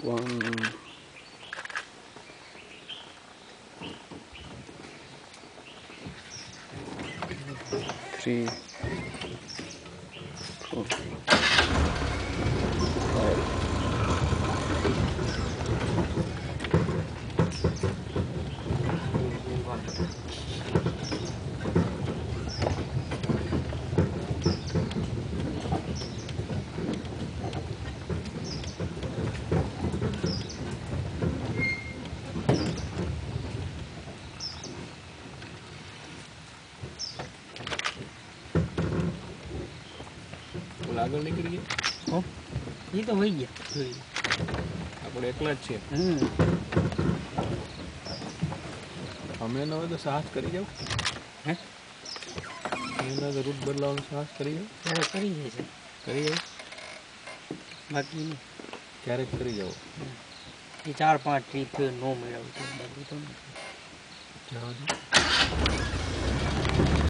1 3 4 આગળ નીકળી ગયા એ તો વહી ગયા આપણે એકલા જ છીએ અમે ન હોય તો સાહસ કરી જાવ હે એના રૂટ બદલાવવાનો સાહસ કરી જાવ ત્યારે કરી જાય છે કરી જાવ બાકી નહીં ક્યારેક કરી જાવ એ 4-5 ટ્રીપ ન મેળવશે બાકી તો જવા દો